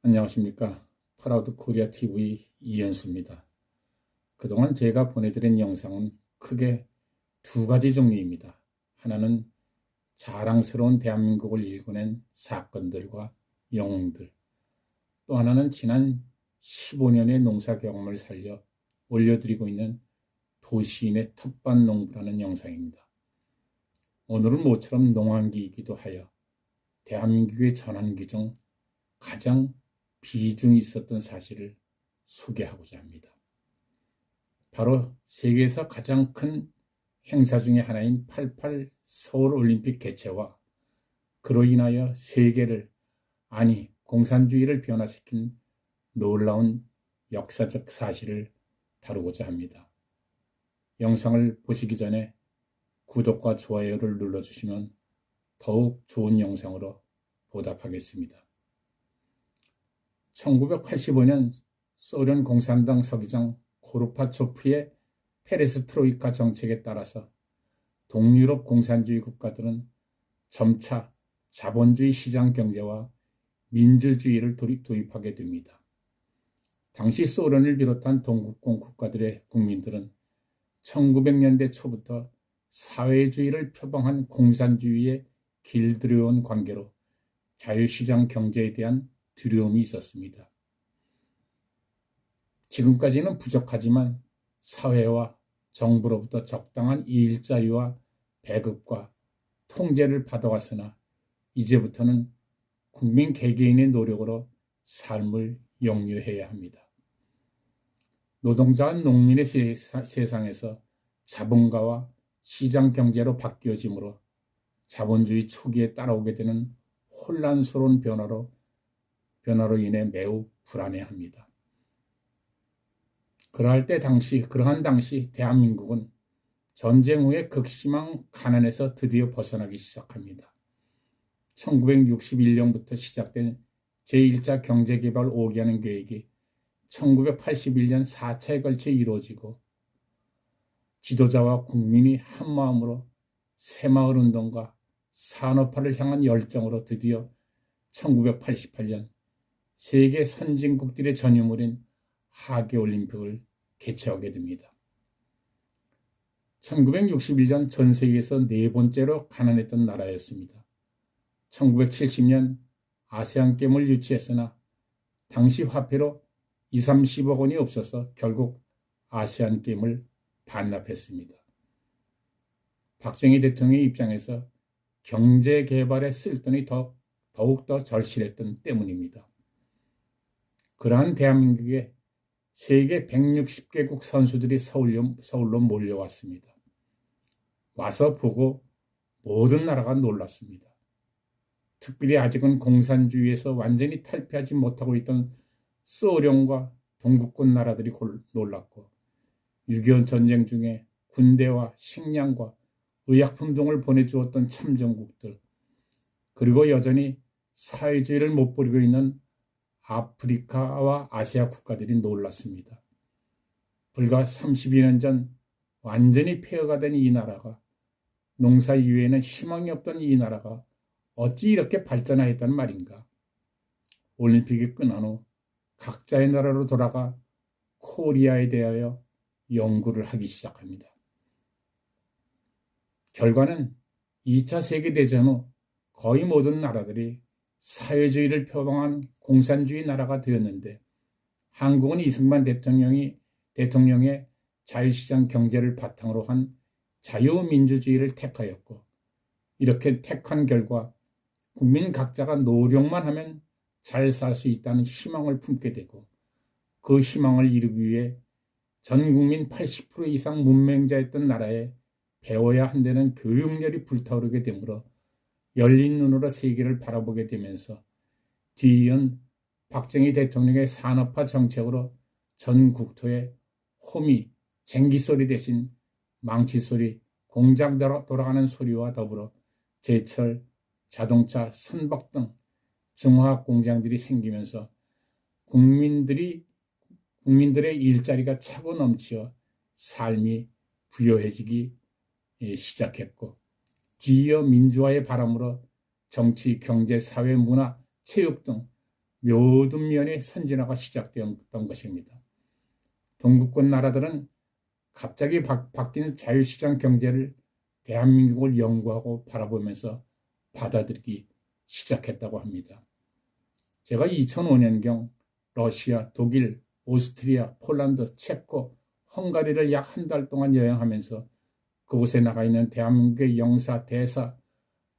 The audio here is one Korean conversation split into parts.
안녕하십니까. 프라우드 코리아 TV 이현수입니다. 그동안 제가 보내드린 영상은 크게 두 가지 종류입니다. 하나는 자랑스러운 대한민국을 일궈낸 사건들과 영웅들, 또 하나는 지난 15년의 농사 경험을 살려 올려드리고 있는 도시인의 텃밭 농부라는 영상입니다. 오늘은 모처럼 농한기이기도 하여 대한민국의 전환기 중 가장 비중이 있었던 사실을 소개하고자 합니다. 바로 세계에서 가장 큰 행사 중의 하나인 88 서울올림픽 개최와 그로 인하여 세계를, 아니 공산주의를 변화시킨 놀라운 역사적 사실을 다루고자 합니다. 영상을 보시기 전에 구독과 좋아요를 눌러주시면 더욱 좋은 영상으로 보답하겠습니다. 1985년 소련 공산당 서기장 고르바초프의 페레스트로이카 정책에 따라서 동유럽 공산주의 국가들은 점차 자본주의 시장 경제와 민주주의를 도입하게 됩니다. 당시 소련을 비롯한 동국공 국가들의 국민들은 1900년대 초부터 사회주의를 표방한 공산주의에 길들여온 관계로 자유시장 경제에 대한 두려움이 있었습니다. 지금까지는 부족하지만 사회와 정부로부터 적당한 일자리와 배급과 통제를 받아왔으나 이제부터는 국민 개개인의 노력으로 삶을 영유해야 합니다. 노동자와 농민의 세상에서 자본가와 시장 경제로 바뀌어지므로 자본주의 초기에 따라오게 되는 혼란스러운 변화로 인해 매우 불안해합니다. 그러한 당시 대한민국은 전쟁 후에 극심한 가난에서 드디어 벗어나기 시작합니다. 1961년부터 시작된 제1차 경제개발 5개년 계획이 1981년 4차에 걸쳐 이루어지고 지도자와 국민이 한마음으로 새마을운동과 산업화를 향한 열정으로 드디어 1988년 세계 선진국들의 전유물인 하계올림픽을 개최하게 됩니다. 1961년 전 세계에서 네 번째로 가난했던 나라였습니다. 1970년 아세안 게임을 유치했으나 당시 화폐로 2, 30억 원이 없어서 결국 아세안 게임을 반납했습니다. 박정희 대통령의 입장에서 경제 개발에 쓸 돈이 더욱더 절실했던 때문입니다. 그러한 대한민국에 세계 160개국 선수들이 서울로 몰려왔습니다. 와서 보고 모든 나라가 놀랐습니다. 특별히 아직은 공산주의에서 완전히 탈피하지 못하고 있던 소련과 동국권 나라들이 놀랐고 6.25 전쟁 중에 군대와 식량과 의약품 등을 보내주었던 참전국들, 그리고 여전히 사회주의를 못 버리고 있는 아프리카와 아시아 국가들이 놀랐습니다. 불과 32년 전 완전히 폐허가 된 이 나라가, 농사 이외에는 희망이 없던 이 나라가 어찌 이렇게 발전하였단 말인가. 올림픽이 끝난 후 각자의 나라로 돌아가 코리아에 대하여 연구를 하기 시작합니다. 결과는 2차 세계대전 후 거의 모든 나라들이 사회주의를 표방한 공산주의 나라가 되었는데 한국은 이승만 대통령의 자유시장 경제를 바탕으로 한 자유민주주의를 택하였고, 이렇게 택한 결과 국민 각자가 노력만 하면 잘 살 수 있다는 희망을 품게 되고, 그 희망을 이루기 위해 전 국민 80% 이상 문맹자였던 나라에 배워야 한다는 교육열이 불타오르게 되므로 열린 눈으로 세계를 바라보게 되면서 뒤이은 박정희 대통령의 산업화 정책으로 전 국토에 호미, 쟁기소리 대신 망치소리, 공장 돌아가는 소리와 더불어 제철, 자동차, 선박 등 중화학 공장들이 생기면서 국민들의 일자리가 차고 넘치어 삶이 부유해지기 시작했고, 뒤이어 민주화의 바람으로 정치, 경제, 사회, 문화, 체육 등 모든 면의 선진화가 시작되었던 것입니다. 동구권 나라들은 갑자기 바뀐 자유시장 경제를 대한민국을 연구하고 바라보면서 받아들이기 시작했다고 합니다. 제가 2005년경 러시아, 독일, 오스트리아, 폴란드, 체코, 헝가리를 약 한 달 동안 여행하면서 그곳에 나가 있는 대한민국의 영사, 대사,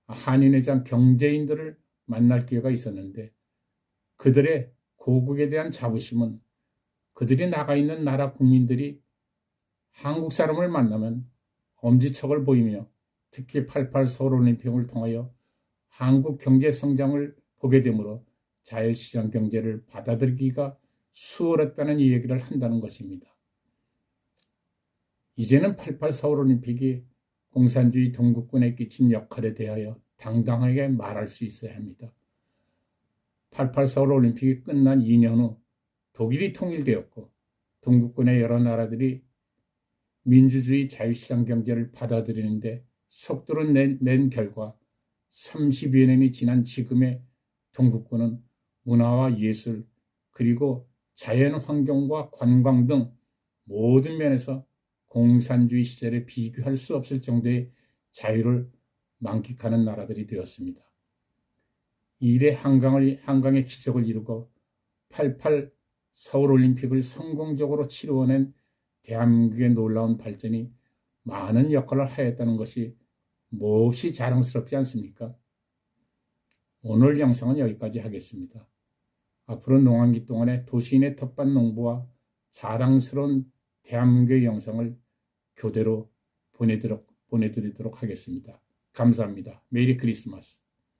한인회장, 경제인들을 만날 기회가 있었는데 그들의 고국에 대한 자부심은 그들이 나가 있는 나라 국민들이 한국 사람을 만나면 엄지척을 보이며 특히 88 서울올림픽을 통하여 한국 경제 성장을 보게 되므로 자유시장 경제를 받아들이기가 수월했다는 이 얘기를 한다는 것입니다. 이제는 88 서울올림픽이 공산주의 동구권에 끼친 역할에 대하여 당당하게 말할 수 있어야 합니다. 88 서울올림픽이 끝난 2년 후 독일이 통일되었고 동구권의 여러 나라들이 민주주의 자유시장 경제를 받아들이는데 속도를 낸 결과 30여 년이 지난 지금의 동구권은 문화와 예술 그리고 자연환경과 관광 등 모든 면에서 공산주의 시절에 비교할 수 없을 정도의 자유를 만끽하는 나라들이 되었습니다. 이래 한강의 기적을 이루고 88 서울올림픽을 성공적으로 치루어낸 대한민국의 놀라운 발전이 많은 역할을 하였다는 것이 몹시 자랑스럽지 않습니까? 오늘 영상은 여기까지 하겠습니다. 앞으로 농한기 동안에 도시인의 텃밭 농부와 자랑스러운 대한민국의 영상을 교대로 보내드리도록 하겠습니다. 감사합니다. 메리 크리스마스.